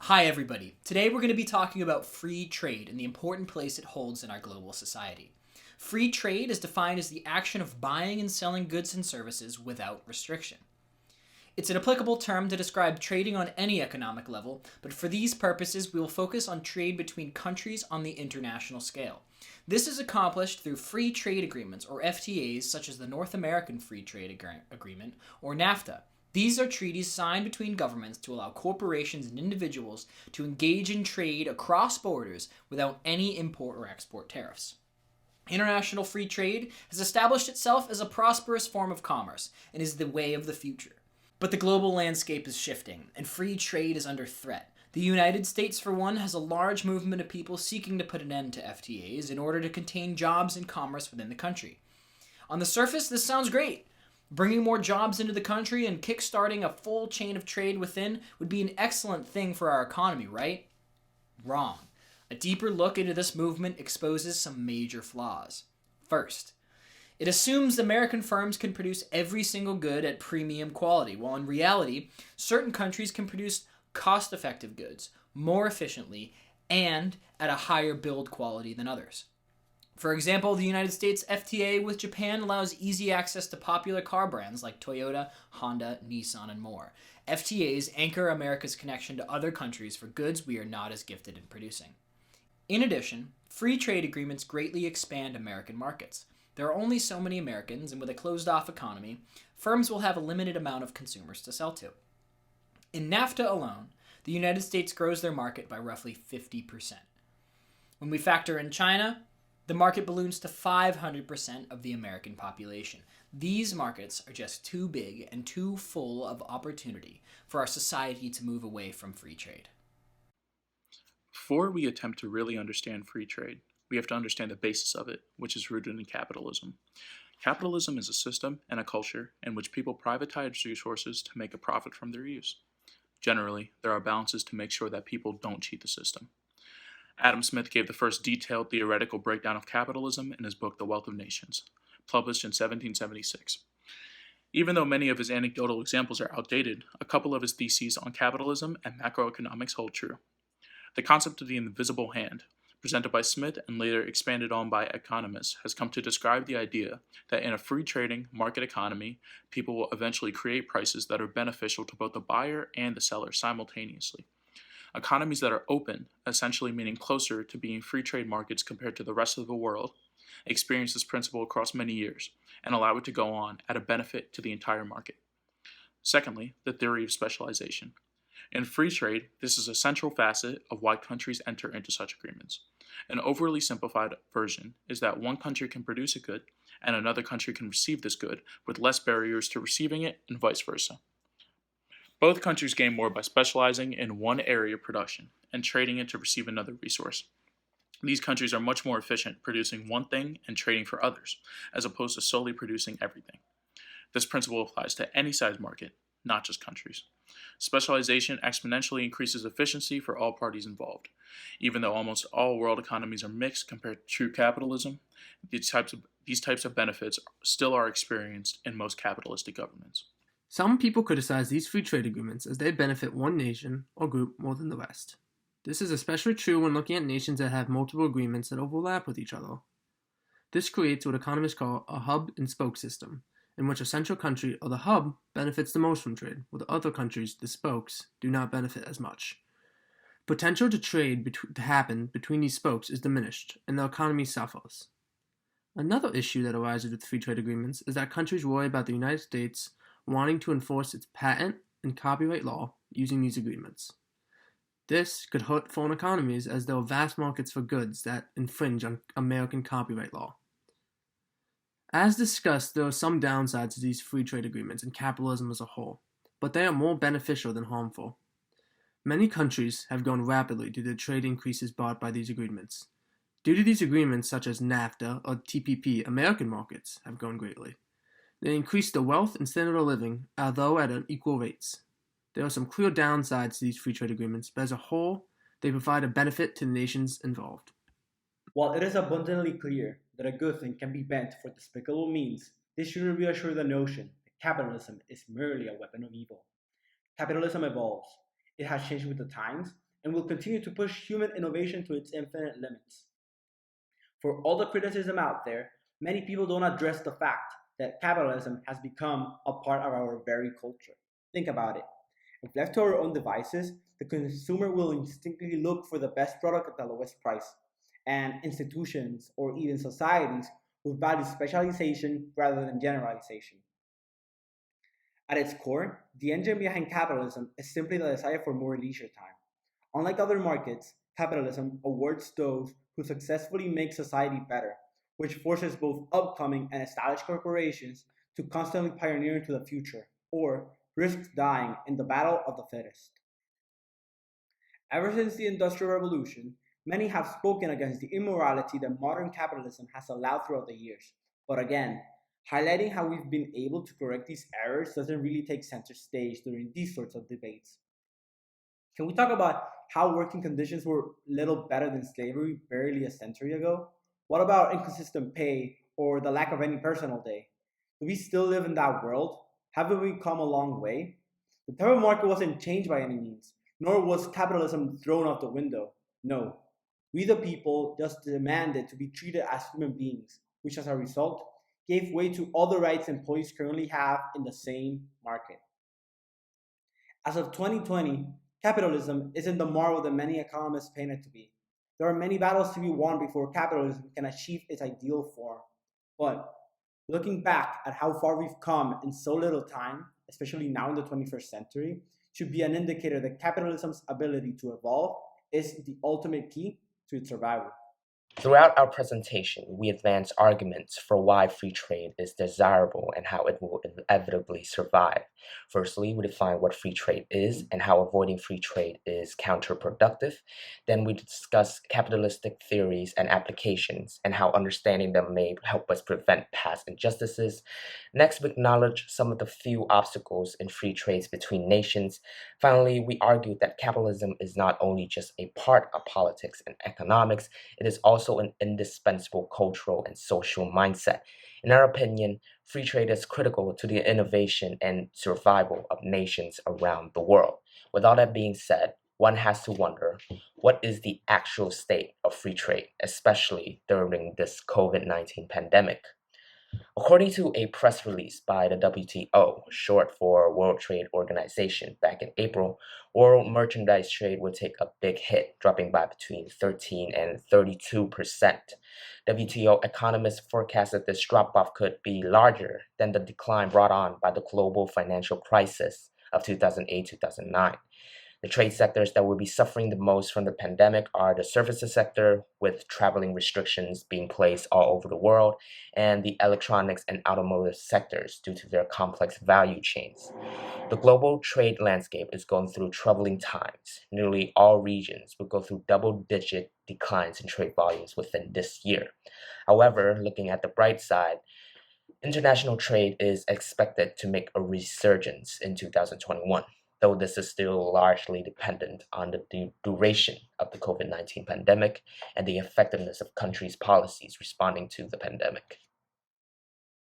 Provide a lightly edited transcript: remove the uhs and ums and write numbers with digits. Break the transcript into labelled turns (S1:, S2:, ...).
S1: Hi, everybody. Today we're going to be talking about free trade and the important place it holds in our global society. Free trade is defined as the action of buying and selling goods and services without restriction. It's an applicable term to describe trading on any economic level, but for these purposes, we will focus on trade between countries on the international scale. This is accomplished through free trade agreements, or FTAs, such as the North American Free Trade Agreement, or NAFTA. These are treaties signed between governments to allow corporations and individuals to engage in trade across borders without any import or export tariffs. International free trade has established itself as a prosperous form of commerce and is the way of the future. But the global landscape is shifting, and free trade is under threat. The United States, for one, has a large movement of people seeking to put an end to FTAs in order to contain jobs and commerce within the country. On the surface, this sounds great. Bringing more jobs into the country and kickstarting a full chain of trade within would be an excellent thing for our economy, right? Wrong. A deeper look into this movement exposes some major flaws. First, it assumes American firms can produce every single good at premium quality, while in reality, certain countries can produce cost-effective goods more efficiently and at a higher build quality than others. For example, the United States FTA with Japan allows easy access to popular car brands like Toyota, Honda, Nissan, and more. FTAs anchor America's connection to other countries for goods we are not as gifted in producing. In addition, free trade agreements greatly expand American markets. There are only so many Americans, and with a closed-off economy, firms will have a limited amount of consumers to sell to. In NAFTA alone, the United States grows their market by roughly 50%. When we factor in China, the market balloons to 500% of the American population. These markets are just too big and too full of opportunity for our society to move away from free trade.
S2: Before we attempt to really understand free trade, we have to understand the basis of it, which is rooted in capitalism. Capitalism is a system and a culture in which people privatize resources to make a profit from their use. Generally, there are balances to make sure that people don't cheat the system. Adam Smith gave the first detailed theoretical breakdown of capitalism in his book The Wealth of Nations, published in 1776. Even though many of his anecdotal examples are outdated, a couple of his theses on capitalism and macroeconomics hold true. The concept of the invisible hand, presented by Smith and later expanded on by economists, has come to describe the idea that in a free trading market economy, people will eventually create prices that are beneficial to both the buyer and the seller simultaneously. Economies that are open, essentially meaning closer to being free trade markets compared to the rest of the world, experience this principle across many years and allow it to go on at a benefit to the entire market. Secondly, the theory of specialization. In free trade, this is a central facet of why countries enter into such agreements. An overly simplified version is that one country can produce a good and another country can receive this good with less barriers to receiving it and vice versa. Both countries gain more by specializing in one area of production and trading it to receive another resource. These countries are much more efficient producing one thing and trading for others, as opposed to solely producing everything. This principle applies to any size market, not just countries. Specialization exponentially increases efficiency for all parties involved. Even though almost all world economies are mixed compared to true capitalism, these types of benefits still are experienced in most capitalistic governments.
S3: Some people criticize these free trade agreements as they benefit one nation or group more than the rest. This is especially true when looking at nations that have multiple agreements that overlap with each other. This creates what economists call a hub and spoke system, in which a central country or the hub benefits the most from trade, while the other countries, the spokes, do not benefit as much. Potential to trade to happen between these spokes is diminished, and the economy suffers. Another issue that arises with free trade agreements is that countries worry about the United States wanting to enforce its patent and copyright law using these agreements. This could hurt foreign economies as there are vast markets for goods that infringe on American copyright law. As discussed, there are some downsides to these free trade agreements and capitalism as a whole, but they are more beneficial than harmful. Many countries have grown rapidly due to the trade increases brought by these agreements. Due to these agreements, such as NAFTA or TPP, American markets have grown greatly. They increase the wealth and standard of living, although at unequal rates. There are some clear downsides to these free trade agreements, but as a whole, they provide a benefit to the nations involved.
S4: While it is abundantly clear that a good thing can be bent for despicable means, this shouldn't reassure the notion that capitalism is merely a weapon of evil. Capitalism evolves. It has changed with the times, and will continue to push human innovation to its infinite limits. For all the criticism out there, many people don't address the fact that capitalism has become a part of our very culture. Think about it. If left to our own devices, the consumer will instinctively look for the best product at the lowest price, and institutions or even societies will value specialization rather than generalization. At its core, the engine behind capitalism is simply the desire for more leisure time. Unlike other markets, capitalism awards those who successfully make society better, which forces both upcoming and established corporations to constantly pioneer into the future, or risk dying in the battle of the fittest. Ever since the Industrial Revolution, many have spoken against the immorality that modern capitalism has allowed throughout the years. But again, highlighting how we've been able to correct these errors doesn't really take center stage during these sorts of debates. Can we talk about how working conditions were little better than slavery barely a century ago? What about inconsistent pay or the lack of any personal day? Do we still live in that world? Haven't we come a long way? The term market wasn't changed by any means, nor was capitalism thrown out the window. No. We the people just demanded to be treated as human beings, which as a result gave way to all the rights employees currently have in the same market. As of 2020, capitalism isn't the marvel that many economists paint it to be. There are many battles to be won before capitalism can achieve its ideal form. But looking back at how far we've come in so little time, especially now in the 21st century, should be an indicator that capitalism's ability to evolve is the ultimate key to its survival.
S5: Throughout our presentation, we advance arguments for why free trade is desirable and how it will inevitably survive. Firstly, we define what free trade is and how avoiding free trade is counterproductive. Then we discuss capitalistic theories and applications and how understanding them may help us prevent past injustices. Next, we acknowledge some of the few obstacles in free trades between nations. Finally, we argue that capitalism is not only just a part of politics and economics, it is also an indispensable cultural and social mindset. In our opinion, free trade is critical to the innovation and survival of nations around the world. With all that being said, one has to wonder, what is the actual state of free trade, especially during this COVID-19 pandemic? According to a press release by the WTO, short for World Trade Organization, back in April, world merchandise trade would take a big hit, dropping by between 13 and 32%. WTO economists forecast that this drop off could be larger than the decline brought on by the global financial crisis of 2008 2009. The trade sectors that will be suffering the most from the pandemic are the services sector, with traveling restrictions being placed all over the world, and the electronics and automotive sectors due to their complex value chains. The global trade landscape is going through troubling times. Nearly all regions will go through double-digit declines in trade volumes within this year. However, looking at the bright side, international trade is expected to make a resurgence in 2021, though this is still largely dependent on the duration of the COVID-19 pandemic and the effectiveness of countries' policies responding to the pandemic.